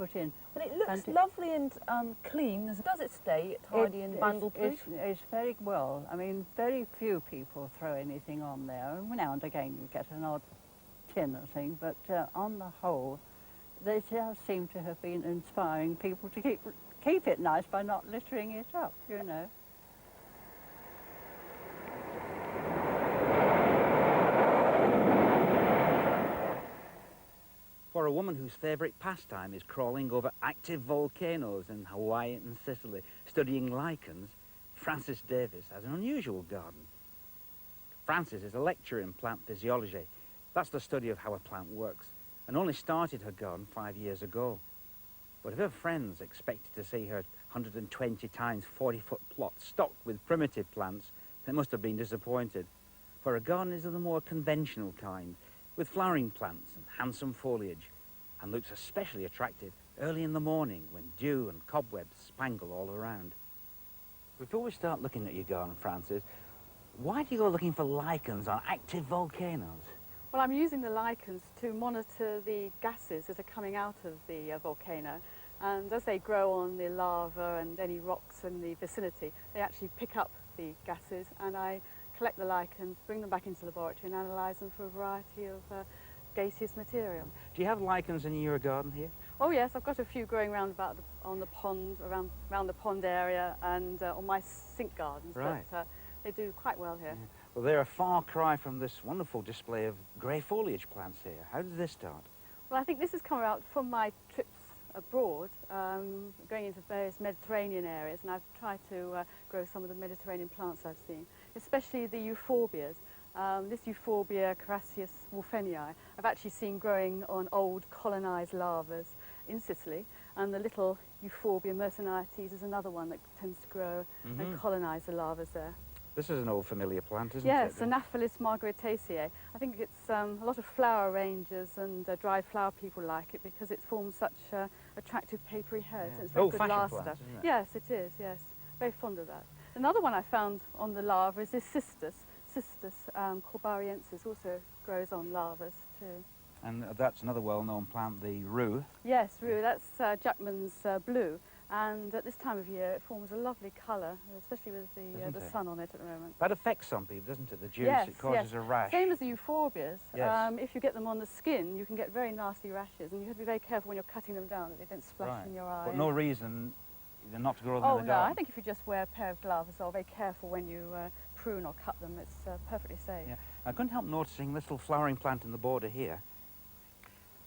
put in. Well, it looks And lovely and clean. Does it stay tidy and bundle-proof? It's very well. I mean, very few people throw anything on there. Now and again you get an odd tin or thing, but on the whole, they just seem to have been inspiring people to keep it nice by not littering it up, you know. For a woman whose favourite pastime is crawling over active volcanoes in Hawaii and Sicily, studying lichens, Frances Davis has an unusual garden. Frances is a lecturer in plant physiology. That's the study of how a plant works, and only started her garden 5 years ago. But if her friends expected to see her 120 times 40-foot plot stocked with primitive plants, they must have been disappointed. For her garden is of the more conventional kind, with flowering plants and handsome foliage, and looks especially attractive early in the morning when dew and cobwebs spangle all around. Before we start looking at your garden, Frances, why do you go looking for lichens on active volcanoes? Well, I'm using the lichens to monitor the gases that are coming out of the volcano, and as they grow on the lava and any rocks in the vicinity, they actually pick up the gases, and I collect the lichens, bring them back into the laboratory and analyse them for a variety of gaseous material. Do you have lichens in your garden here? Oh yes, I've got a few growing on the pond, around the pond area and on my sink gardens, right. But they do quite well here. Yeah. Well, they're a far cry from this wonderful display of grey foliage plants here. How did this start? Well, I think this has come out from my trips abroad, going into various Mediterranean areas, and I've tried to grow some of the Mediterranean plants I've seen, especially the euphorbias. This euphorbia Carassius wolfenii I've actually seen growing on old colonised lavas in Sicily, and the little euphorbia mercenites is another one that tends to grow and colonise the lavas there. This is an old familiar plant, isn't it? Yes, Anaphylis margaritaceae. I think it's a lot of flower arrangers and dried flower people like it because it forms such attractive papery heads. Yeah. It's very good Old-fashioned laster. plant, isn't it? Yes, it is, yes. Very fond of that. Another one I found on the lava is this cistus. Cistus corbariensis also grows on lavas too. And that's another well-known plant, the rue. Yes, rue. That's Jackman's blue. And at this time of year, it forms a lovely colour, especially with the sun on it at the moment. That affects some people, doesn't it? The juice, yes, it causes yes. a rash. Same as the euphorbias. Yes. If you get them on the skin, you can get very nasty rashes, and you have to be very careful when you're cutting them down that they don't splash in your eye. But no reason not to grow them in the no, garden. I think if you just wear a pair of gloves or very careful when you prune or cut them, it's perfectly safe. Yeah. I couldn't help noticing this little flowering plant in the border here.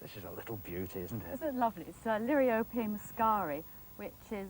This is a little beauty, isn't it? Isn't it lovely? It's Liriope muscari, which is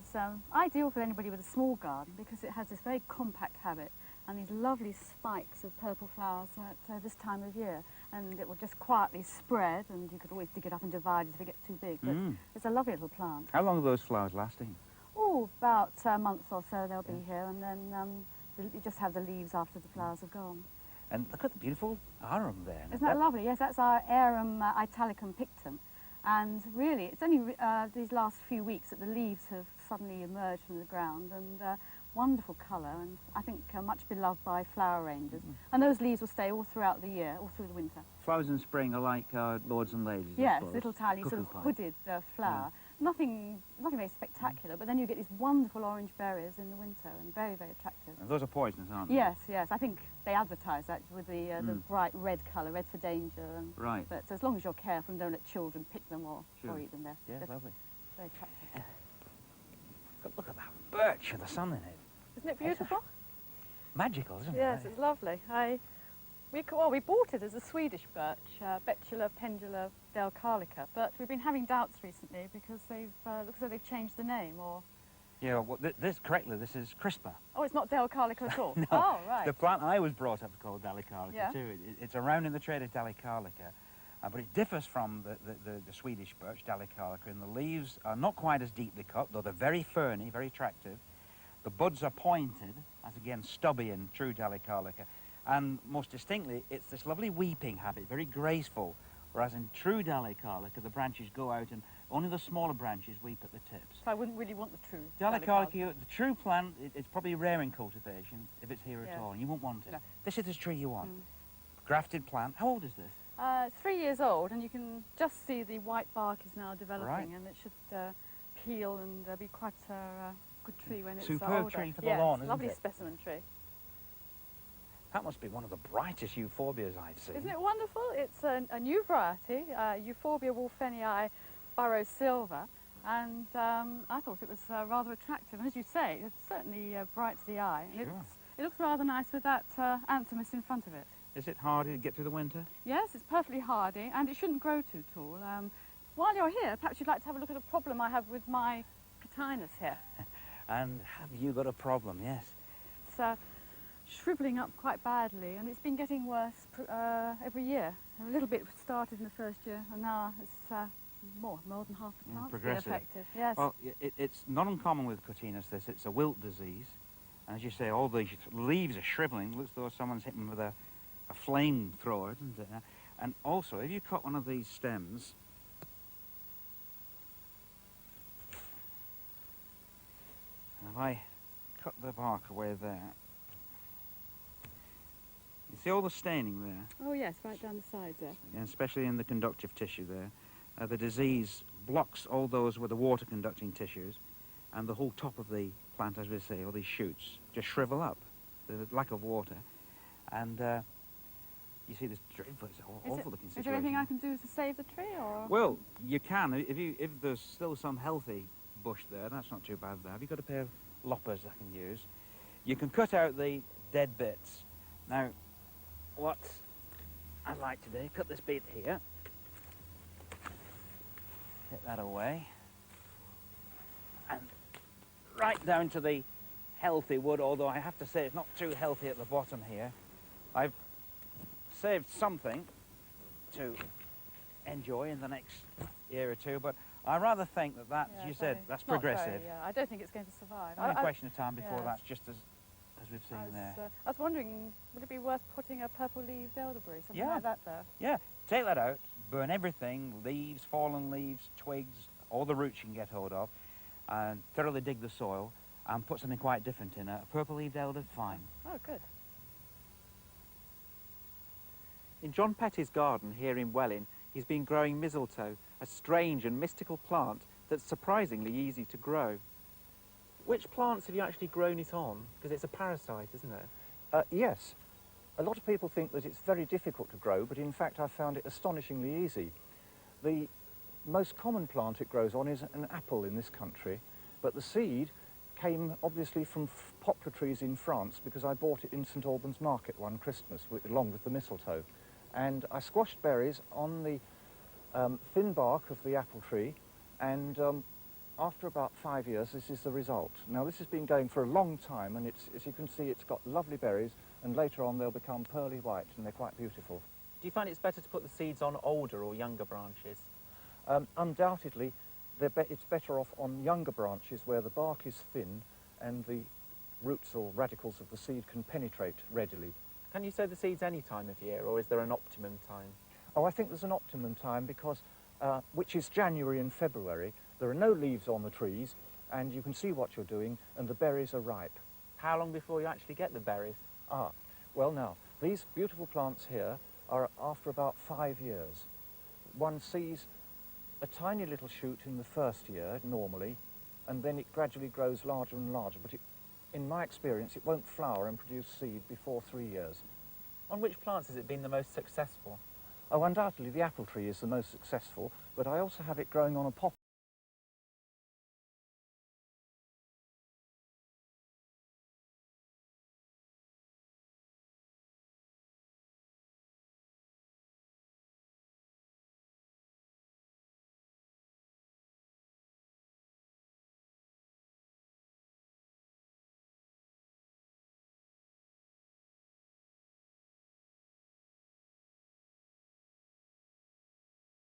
ideal for anybody with a small garden because it has this very compact habit and these lovely spikes of purple flowers at this time of year, and it will just quietly spread, and you could always dig it up and divide it if it gets too big, but it's a lovely little plant. How long are those flowers lasting? Oh, about a month or so they'll be here, and then you just have the leaves after the flowers have gone. And look at the beautiful arum there. Isn't that lovely? Yes, that's our Arum italicum pictum. And really, it's only these last few weeks that the leaves have suddenly emerged from the ground, and wonderful colour, and I think much beloved by flower rangers. And those leaves will stay all throughout the year, all through the winter. Flowers in spring are like lords and ladies, I yes, suppose. little tiny sort of Cuckoo pie. hooded flower. Nothing very spectacular, but then you get these wonderful orange berries in the winter, and very, very attractive. And those are poisonous, aren't they? Yes, yes. I think they advertise that with the bright red colour, red for danger. And, right. But as long as you're careful and don't let children pick them or eat them, Yeah, they're lovely. very attractive. Look at that birch with the sun in it. Isn't it beautiful? Magical, isn't it? Yes, it's lovely. We bought it as a Swedish birch, Betula pendula delcarlica, but we've been having doubts recently because they've looks like they've changed the name. Or Yeah, well, this is CRISPR. oh, it's not delcarlica at all. No, oh, right. the plant I was brought up is called Dalecarlica Yeah. too. It's around in the trade of Dalecarlica, but it differs from the Swedish birch Dalecarlica, and the leaves are not quite as deeply cut, though they're very ferny, very attractive. The buds are pointed, as again stubby in true Dalecarlica, and most distinctly, it's this lovely weeping habit, very graceful, whereas in true Dalecarlica, the branches go out and only the smaller branches weep at the tips. So I wouldn't really want the true Dalecarlica, the true plant, it's probably rare in cultivation, if it's here at Yeah. all, and you won't want it. No. This is the tree you want. Grafted plant. How old is this? It's 3 years old, and you can just see the white bark is now developing, Right. and it should peel and be quite a good tree when it's Superb older. tree for the Yes, lawn, isn't lovely it? specimen tree. That must be one of the brightest euphorbias I've seen. Isn't it wonderful? It's a new variety, Euphorbia wolfenii burrow silver, and I thought it was rather attractive. And as you say, it's certainly bright to the eye, and Sure. it looks rather nice with that anthimus in front of it. Is it hardy to get through the winter? Yes, it's perfectly hardy, and it shouldn't grow too tall. While you're here, perhaps you'd like to have a look at a problem I have with my Cotinus here. And have you got a problem? Yes. It's shrivelling up quite badly, and it's been getting worse every year. A little bit started in the first year, and now it's more than half the plant's been progressive. affected. Yes. Well, it's not uncommon with Cotinus this. It's a wilt disease. And as you say, all the leaves are shrivelling. Looks as though someone's hit them with a flamethrower, doesn't it? And also, if you cut one of these stems, and if I cut the bark away there, you see all the staining there, Oh yes, right down the sides there. and especially in the conductive tissue there. The disease blocks all those with the water conducting tissues, and the whole top of the plant, as we say, all these shoots, just shrivel up, the lack of water. And you see this dreadful, it's awful looking situation. Is there anything I can do to save the tree, or? Well, you can. If there's still some healthy bush there, that's not too bad there. Have you got a pair of loppers I can use? You can cut out the dead bits. Now, what I'd like to do, cut this bit here, take that away, and right down to the healthy wood, although I have to say it's not too healthy at the bottom here. I've saved something to enjoy in the next year or two, but I rather think that, as you said, that's It's not very, progressive. I don't think it's going to survive. Only a question of time before yes. that's just as we've seen there. I was wondering, would it be worth putting a purple-leaved elderberry, something Yeah. like that there? Yeah, take that out, burn everything, leaves, fallen leaves, twigs, all the roots you can get hold of, and thoroughly dig the soil, and put something quite different in it. A purple-leaved elder, fine. Oh, good. In John Petty's garden here in Welling, he's been growing mistletoe, a strange and mystical plant that's surprisingly easy to grow. Which plants have you actually grown it on? Because it's a parasite, isn't it? Yes. A lot of people think that it's very difficult to grow, but in fact I found it astonishingly easy. The most common plant it grows on is an apple in this country, but the seed came obviously from poplar trees in France because I bought it in St Albans Market one Christmas along with the mistletoe. And I squashed berries on the thin bark of the apple tree, and after about 5 years this is the result. Now this has been going for a long time, and it's, as you can see, it's got lovely berries, and later on they'll become pearly white and they're quite beautiful. Do you find it's better to put the seeds on older or younger branches? Undoubtedly it's better off on younger branches where the bark is thin and the roots or radicals of the seed can penetrate readily. Can you sow the seeds any time of year, or is there an optimum time? Oh, I think there's an optimum time because, which is January and February. There are no leaves on the trees, and you can see what you're doing, and the berries are ripe. How long before you actually get the berries? Well now, these beautiful plants here are after about 5 years. One sees a tiny little shoot in the first year, normally, and then it gradually grows larger and larger, but in my experience, it won't flower and produce seed before 3 years. On which plants has it been the most successful? Oh, undoubtedly the apple tree is the most successful, but I also have it growing on a poplar